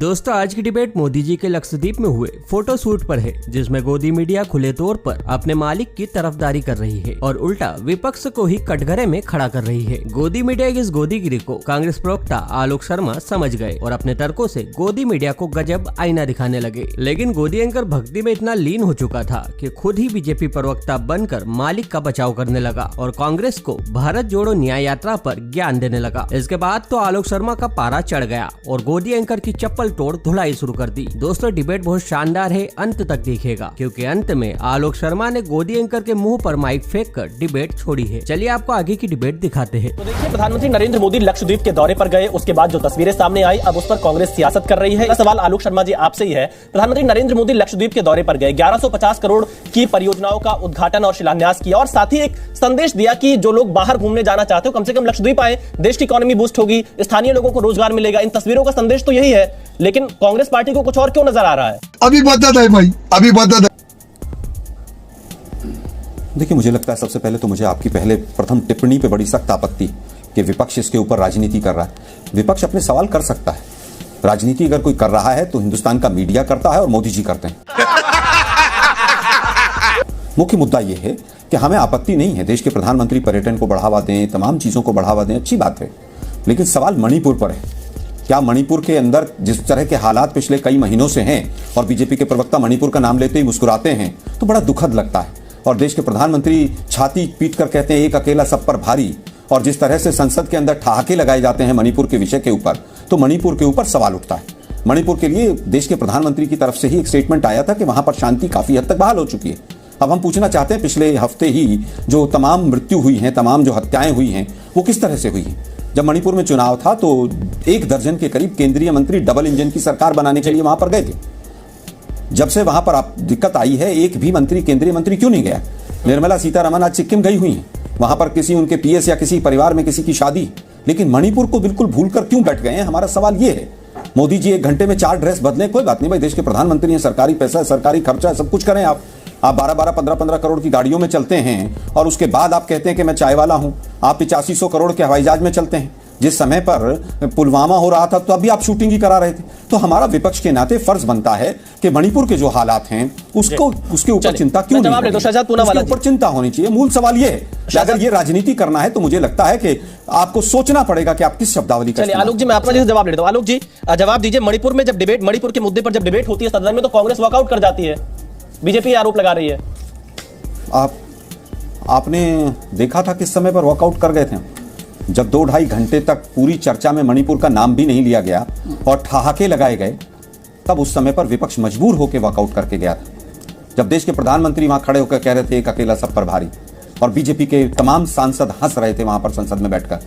दोस्तों आज की डिबेट मोदी जी के लक्षद्वीप में हुए फोटो शूट पर है, जिसमें गोदी मीडिया खुले तौर पर अपने मालिक की तरफदारी कर रही है और उल्टा विपक्ष को ही कटघरे में खड़ा कर रही है। गोदी मीडिया की इस गोदीगिरी को कांग्रेस प्रवक्ता आलोक शर्मा समझ गए और अपने तर्कों से गोदी मीडिया को गजब आईना दिखाने लगे। लेकिन गोदी एंकर भक्ति में इतना लीन हो चुका था कि खुद ही बीजेपी प्रवक्ता बनकर मालिक का बचाव करने लगा और कांग्रेस को भारत जोड़ो न्याय यात्रा पर ज्ञान देने लगा। इसके बाद तो आलोक शर्मा का पारा चढ़ गया और गोदी एंकर की चप्पल तोड़ धुलाई शुरू कर दी। दोस्तों डिबेट बहुत शानदार है, अंत तक देखिएगा क्योंकि अंत में आलोक शर्मा ने गोदी एंकर के मुंह पर माइक फेंक कर डिबेट छोड़ी है। चलिए आपको आगे की डिबेट दिखाते हैं। तो देखिए प्रधानमंत्री नरेंद्र मोदी लक्षद्वीप के दौरे पर गए, उसके बाद जो तस्वीरें सामने आई अब उस पर कांग्रेस सियासत कर रही है। सवाल आलोक शर्मा जी आपसे ही है, प्रधानमंत्री नरेंद्र मोदी लक्षद्वीप के दौरे पर गए, 1150 करोड़ की परियोजनाओं का उद्घाटन और शिलान्यास किया और साथ ही एक संदेश दिया कि जो लोग बाहर घूमने जाना चाहते हो कम से कम लक्षद्वीप आए, देश की इकोनॉमी बूस्ट होगी, स्थानीय लोगों को रोजगार मिलेगा। इन तस्वीरों का संदेश तो यही है, लेकिन कांग्रेस पार्टी को कुछ और क्यों नजर आ रहा है? अभी बदत है भाई, अभी बदत है। देखिए मुझे लगता है सबसे पहले तो मुझे आपकी प्रथम टिप्पणी पे बड़ी सख्त आपत्ति कि विपक्ष इसके ऊपर राजनीति कर रहा है। विपक्ष अपने सवाल कर सकता है, राजनीति अगर कोई कर रहा है तो हिंदुस्तान का मीडिया करता है और मोदी जी करते हैं। मुख्य मुद्दा यह है कि हमें आपत्ति नहीं है, देश के प्रधानमंत्री पर्यटन को बढ़ावा दें, तमाम चीजों को बढ़ावा दें, अच्छी बात है, लेकिन सवाल मणिपुर पर है। क्या मणिपुर के अंदर जिस तरह के हालात पिछले कई महीनों से हैं और बीजेपी के प्रवक्ता मणिपुर का नाम लेते ही मुस्कुराते हैं तो बड़ा दुखद लगता है। और देश के प्रधानमंत्री छाती पीट कर कहते हैं एक अकेला सब पर भारी, और जिस तरह से संसद के अंदर ठहाके लगाए जाते हैं मणिपुर के विषय के ऊपर, तो मणिपुर के ऊपर सवाल उठता है। मणिपुर के लिए देश के प्रधानमंत्री की तरफ से ही एक स्टेटमेंट आया था कि वहां पर शांति काफी हद तक बहाल हो चुकी है। अब हम पूछना चाहते हैं पिछले हफ्ते ही जो तमाम मृत्यु हुई हैं, तमाम जो हत्याएं हुई हैं, वो किस तरह से हुई हैं? जब मणिपुर में चुनाव था तो 1 दर्जन के करीब केंद्रीय मंत्री डबल इंजन की सरकार बनाने के लिए वहां पर गए थे। जब से वहां पर दिक्कत आई है, एक भी मंत्री, केंद्रीय मंत्री क्यों नहीं गया? निर्मला सीतारमण आज सिक्किम गई हुई हैं, वहां पर किसी उनके पीएस या किसी परिवार में किसी की शादी, लेकिन मणिपुर को बिल्कुल भूलकर क्यों बैठ गए हैं? हमारा सवाल ये है। मोदी जी 1 घंटे में 4 ड्रेस बदलें, कोई बात नहीं भाई, देश के प्रधानमंत्री हैं, सरकारी पैसा है, सरकारी खर्चा है, सब कुछ करें। आप 12-12, 15-15 करोड़ की गाड़ियों में चलते हैं और उसके बाद आप कहते हैं कि मैं चाय वाला हूं। आप 8500 करोड़ के हवाई जहाज में चलते हैं। जिस समय पर पुलवामा हो रहा था तो अभी आप शूटिंग ही करा रहे थे। तो हमारा विपक्ष के नाते फर्ज बनता है कि मणिपुर के जो हालात हैं उसके ऊपर चिंता क्यों नहीं होनी? उसके ऊपर चिंता होनी चाहिए। मूल सवाल ये है कि अगर ये राजनीति करना है तो मुझे लगता है कि आपको सोचना पड़ेगा कि आप किस शब्दावली का। आलोक जी मैं आपका जवाब लेता हूं। आलोक जी जवाब दीजिए, मणिपुर में जब डिबेट, मणिपुर के मुद्दे पर जब डिबेट होती है सदन में तो कांग्रेस वॉकआउट कर जाती है, बीजेपी आरोप लगा रही है। आपने देखा था किस समय पर वॉकआउट कर गए थे? जब 2-2.5 घंटे तक पूरी चर्चा में मणिपुर का नाम भी नहीं लिया गया और ठहाके लगाए गए, तब उस समय पर विपक्ष मजबूर होकर वॉकआउट करके गया था। जब देश के प्रधानमंत्री वहां खड़े होकर कह रहे थे एक अकेला सब पर भारी, और बीजेपी के तमाम सांसद हंस रहे थे वहां पर संसद में बैठकर।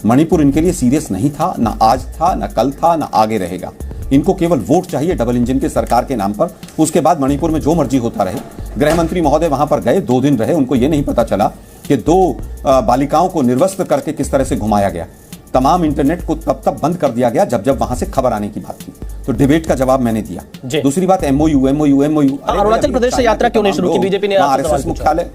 मणिपुर इनके लिए सीरियस नहीं था, ना आज था, ना कल था, ना आगे रहेगा। इनको केवल वोट चाहिए डबल इंजन के सरकार के नाम पर। उसके बाद मणिपुर में जो मर्जी होता रहे। गृह मंत्री महोदय वहां पर गए, 2 दिन रहे, उनको यह नहीं पता चला कि 2 बालिकाओं को निर्वस्त्र करके किस तरह से घुमाया गया। तमाम इंटरनेट को तब बंद कर दिया गया जब वहां से खबर आने की बात थी। तो डिबेट का जवाब मैंने दिया। दूसरी बात एमओयू। अरुणाचल प्रदेश से यात्रा क्यों नहीं शुरू की बीजेपी ने? आरएसएस मुख्यालय।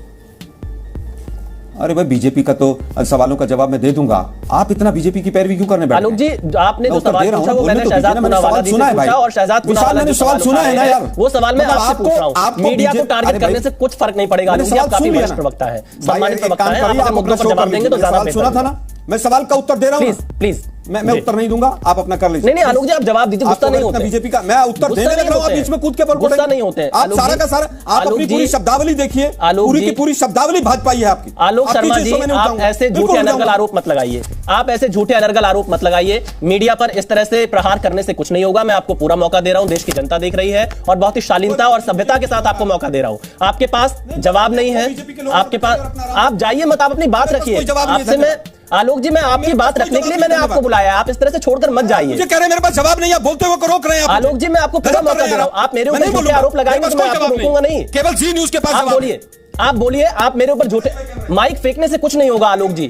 अरे भाई बीजेपी का तो सवालों का जवाब मैं दे दूंगा, आप इतना बीजेपी की पैरवी क्यों करने बैठे? आलोक जी आपने जो सवाल पूछा वो मैंने शहजाद पूनावाला जी से पूछा और शहजाद पूनावाला ने सवाल सुना है ना यार, वो सवाल मैं आपसे पूछ रहा हूं। मीडिया को टारगेट करने से कुछ फर्क नहीं पड़ेगा। आलोक जी आप काफी वरिष्ठ प्रवक्ता है, सम्मानित प्रवक्ता है, आप मुद्दों पर जवाब देंगे तो ज्यादा बेहतर। सुना था ना, मैं सवाल का उत्तर दे रहा हूं। प्लीज मैं उत्तर नहीं दूंगा, आप अपना कर लीजिए। नहीं आलोक जी आप जवाब दीजिए, गुस्सा नहीं होते बीजेपी का। मैं उत्तर देने लग रहा हूं, आप बीच में कूद के गुस्सा नहीं होते आप। सारा का सारा आप अपनी पूरी शब्दावली देखिए, पूरी की पूरी शब्दावली भाजपा ही है आपकी। आलोक शर्मा जी आप ऐसे झूठे अनर्गल आरोप मत लगाइए, आप ऐसे झूठे अनर्गल आरोप मत लगाइए। मीडिया पर इस तरह से प्रहार करने से कुछ नहीं होगा। मैं आपको पूरा मौका दे रहा हूं, देश की जनता देख रही है और बहुत ही शालीनता और सभ्यता के साथ आपको मौका दे रहा हूं। आपके पास जवाब नहीं है, आपके पास, आप जाइए मत, आप अपनी बात रखिए। आपसे मैं आलोक जी मैं आपकी बात रखने के लिए मैंने आपको बुलाया, आप इस तरह से छोड़कर मत जाइए। मुझे कह रहे हैं मेरे पास जवाब नहीं, आप बोलते हुए रोक रहे हैं। आलोक जी मैं आपको पूरा मौका दे रहा हूं, आप मेरे ऊपर झूठे आरोप लगाएंगे तो मैं आपको रोकूंगा नहीं। केवल जी न्यूज़ के पास आप बोलिए, आप बोलिए, आप मेरे ऊपर झूठे माइक फेंकने से कुछ नहीं होगा आलोक जी।